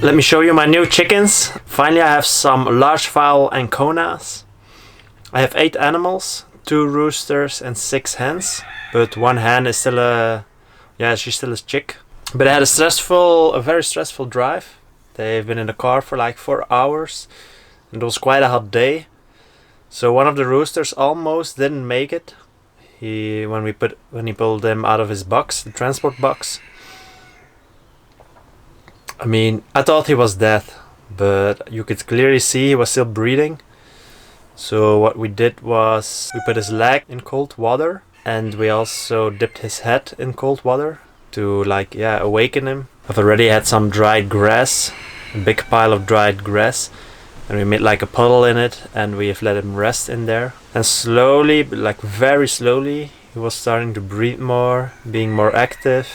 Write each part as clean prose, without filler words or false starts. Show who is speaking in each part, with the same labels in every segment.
Speaker 1: Let me show you my new chickens. Finally I have some large fowl Anconas. I have 8 animals, 2 roosters and 6 hens. But one hen is still a... yeah, she's still a chick. But I had a very stressful drive. They've been in the car for like 4 hours. And it was quite a hot day. So one of the roosters almost didn't make it. When he pulled him out of his box, the transport box. I mean, I thought he was dead, but you could clearly see he was still breathing. So what we did was we put his leg in cold water, and we also dipped his head in cold water to awaken him. I've already had some dried grass, a big pile of dried grass, and we made like a puddle in it, and we have let him rest in there. And slowly, like very slowly, he was starting to breathe more, being more active.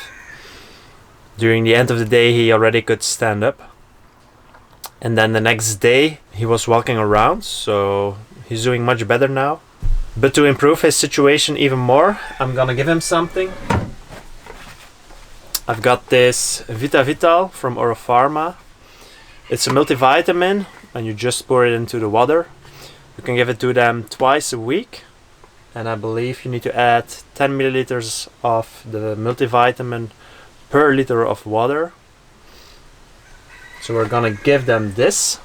Speaker 1: During the end of the day he already could stand up. And then the next day he was walking around, so he's doing much better now. But to improve his situation even more, I'm gonna give him something. I've got this Vita Vital from Pharma. It's a multivitamin and you just pour it into the water. You can give it to them twice a week. And I believe you need to add 10 milliliters of the multivitamin per liter of water. So we're gonna give them this,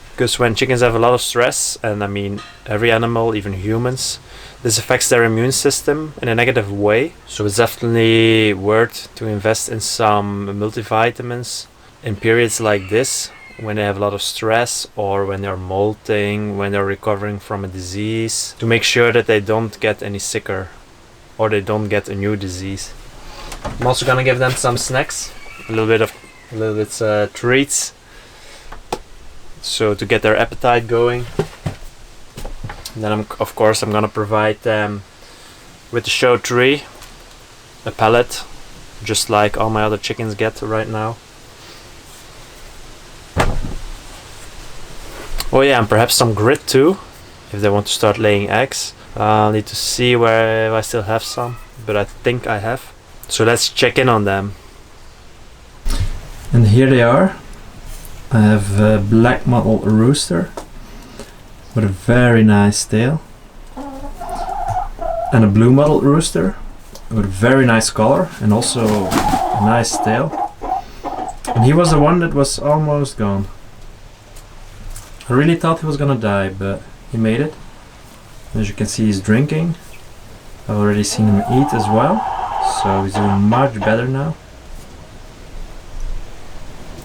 Speaker 1: because when chickens have a lot of stress, and I mean every animal, even humans, this affects their immune system in a negative way. So it's definitely worth to invest in some multivitamins in periods like this, when they have a lot of stress, or when they're molting, when they're recovering from a disease, to make sure that they don't get any sicker, or they don't get a new disease. I'm also gonna give them some snacks, a little bit treats, so to get their appetite going. And then of course I'm gonna provide them with the show tree, a pellet, just like all my other chickens get right now. Oh yeah, and perhaps some grit too, if they want to start laying eggs. I'll need to see if I still have some, but I think I have. So let's check in on them. And here they are. I have a black mottled rooster with a very nice tail, and a blue mottled rooster with a very nice color and also a nice tail. And he was the one that was almost gone. I really thought he was gonna die, but he made it. As you can see, he's drinking. I've already seen him eat as well, so he's doing much better now.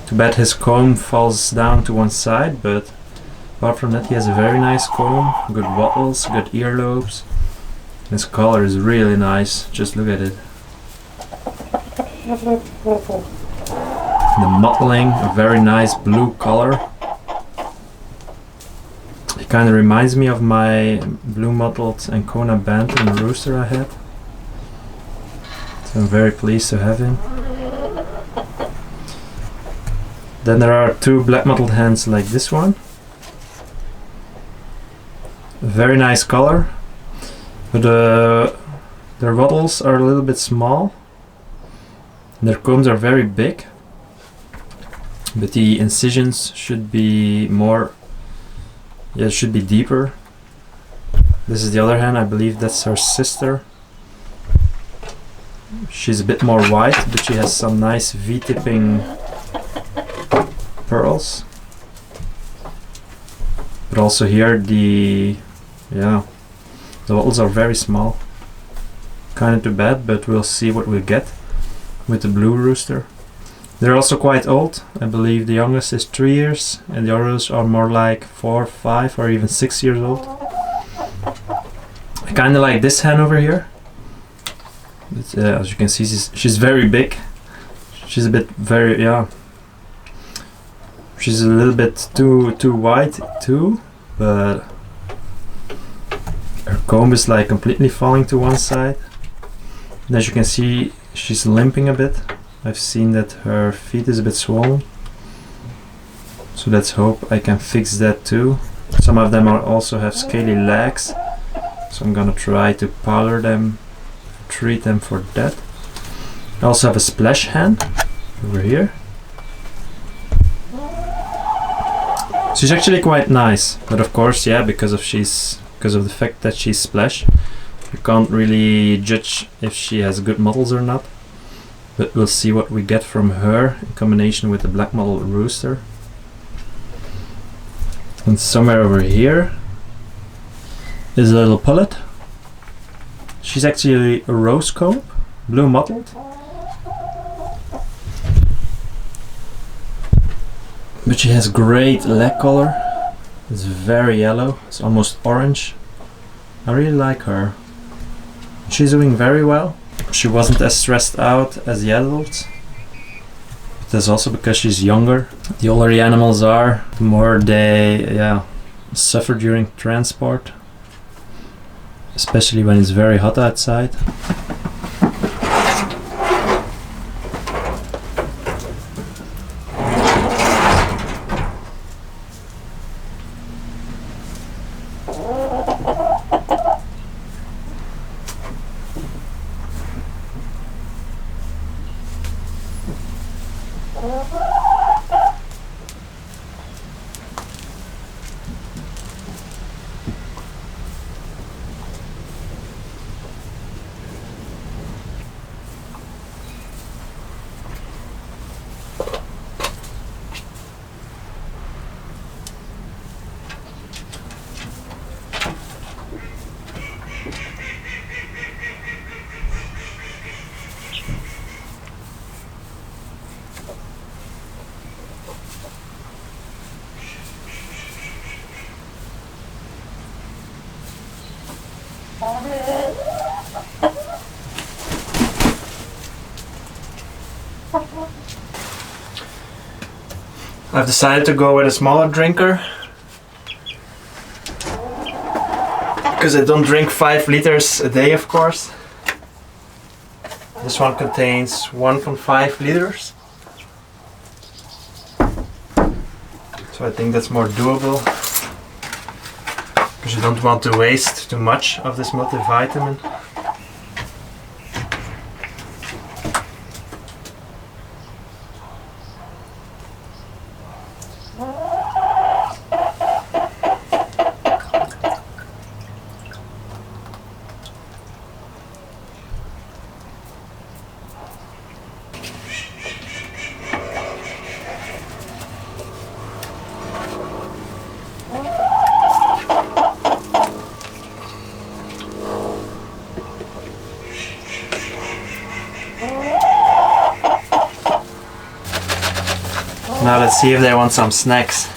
Speaker 1: Too bad his comb falls down to one side, but apart from that he has a very nice comb, good wattles, good earlobes. His color is really nice, just look at it. The mottling, a very nice blue color. It kind of reminds me of my blue mottled Ancona bantam rooster I had. So I'm very pleased to have him. Then there are 2 black mottled hens like this one. A very nice color, but their wattles are a little bit small. Their combs are very big, but the incisions should be more... yeah, it should be deeper. This is the other hen, I believe that's her sister. She's a bit more white, but she has some nice V-tipping pearls. But also here the wattles are very small. Kinda too bad, but we'll see what we'll get with the blue rooster. They're also quite old. I believe the youngest is 3 years and the others are more like 4, 5 or even 6 years old. I kinda like this hen over here. But, as you can see, she's very big. She's a bit she's a little bit too white too, but her comb is like completely falling to one side. And as you can see, she's limping a bit. I've seen that her feet is a bit swollen, so let's hope I can fix that too. Some of them also have scaly legs, so I'm gonna try to powder them, treat them for that. I also have a splash hen over here. She's actually quite nice, but of course, yeah, because of the fact that she's splash, you can't really judge if she has good models or not. But we'll see what we get from her in combination with the black mottled rooster. And somewhere over here is a little pullet. She's actually a rosecomb, blue mottled. But she has great leg color. It's very yellow, it's almost orange. I really like her. She's doing very well. She wasn't as stressed out as the adults. But that's also because she's younger. The older the animals are, the more they suffer during transport. Especially when it's very hot outside. I've decided to go with a smaller drinker because I don't drink 5 liters a day, of course. This one contains 1.5 liters, so I think that's more doable because you don't want to waste too much of this multivitamin. Now let's see if they want some snacks.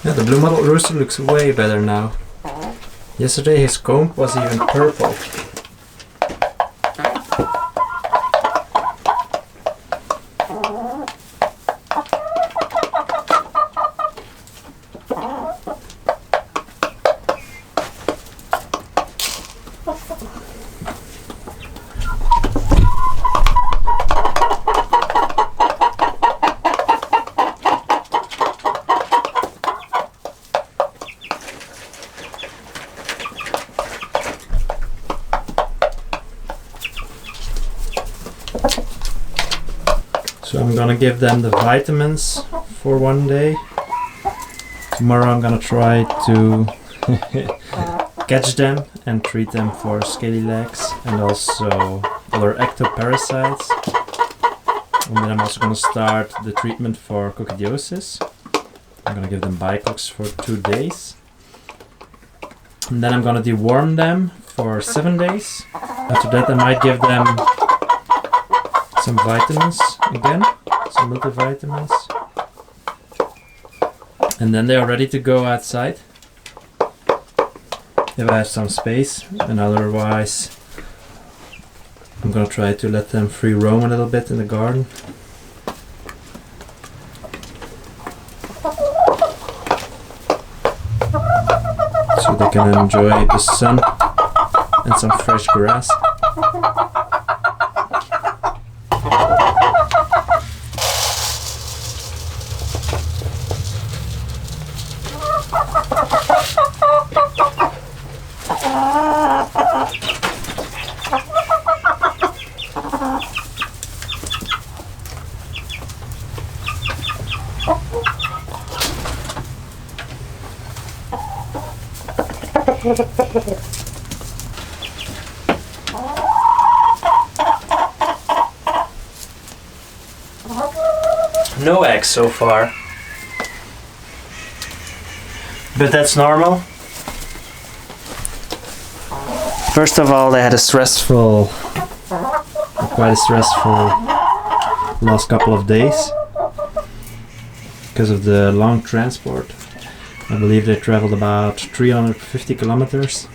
Speaker 1: Yeah, the blue mottled rooster looks way better now. Yesterday his comb was even purple. So I'm gonna give them the vitamins for one day. Tomorrow I'm gonna try to catch them and treat them for scaly legs and also other ectoparasites. And then I'm also gonna start the treatment for coccidiosis. I'm gonna give them bicox for 2 days. And then I'm gonna deworm them for 7 days. After that I might give them some vitamins again, some multivitamins. And then they are ready to go outside if I have some space, and otherwise I'm gonna try to let them free roam a little bit in the garden. So they can enjoy the sun and some fresh grass. No eggs so far, but that's normal. First of all, they had quite a stressful last couple of days because of the long transport. I believe they traveled about 350 kilometers.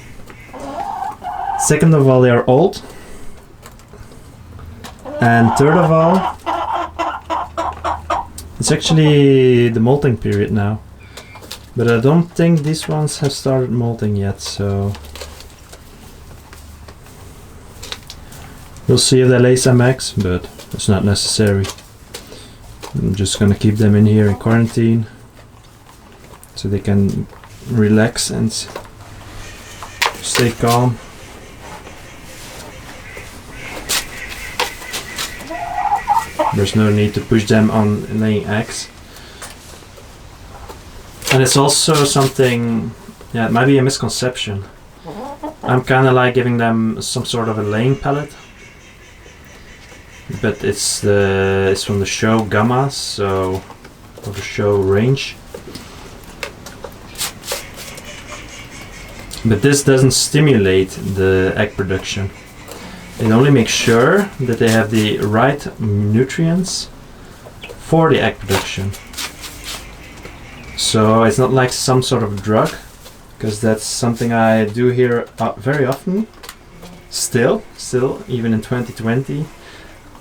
Speaker 1: Second of all, they are old. And third of all, it's actually the molting period now. But I don't think these ones have started molting yet, so we'll see if they lay some eggs, but it's not necessary. I'm just gonna keep them in here in quarantine so they can relax and stay calm. There's no need to push them on laying eggs. And it's also something, yeah, it might be a misconception. I'm kinda like giving them some sort of a laying pellet. But it's from the show Gamma, so of the show range. But this doesn't stimulate the egg production. It only makes sure that they have the right nutrients for the egg production. So it's not like some sort of drug, because that's something I do hear very often. Still, even in 2020,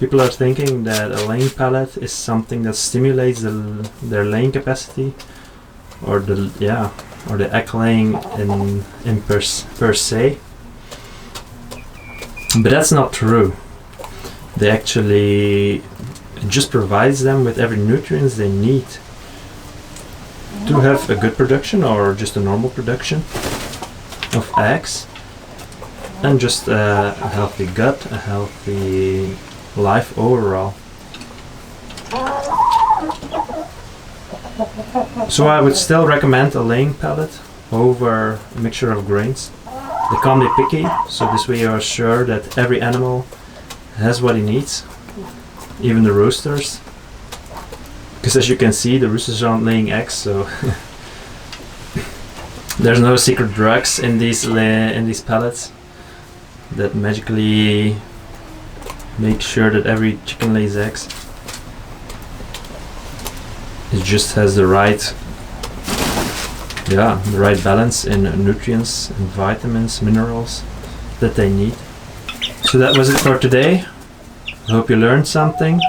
Speaker 1: people are thinking that a laying pellet is something that stimulates their laying capacity, or the egg laying in per se. But that's not true. They actually, it just provides them with every nutrients they need to have a good production or just a normal production of eggs, and just a healthy gut, a healthy life overall. So I would still recommend a laying pellet over a mixture of grains. They can't be picky, so this way you are sure that every animal has what he needs, even the roosters. Because as you can see, the roosters aren't laying eggs, so there's no secret drugs in these pellets that magically make sure that every chicken lays eggs. It just has the right balance in nutrients and vitamins, minerals that they need. So that was it for today. I hope you learned something.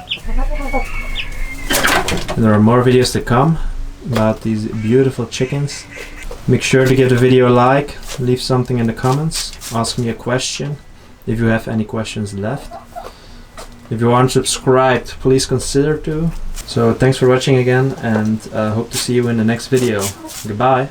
Speaker 1: And there are more videos to come about these beautiful chickens. Make sure to give the video a like, leave something in the comments, ask me a question if you have any questions left. If you aren't subscribed, please consider to. So thanks for watching again, and hope to see you in the next video. Goodbye.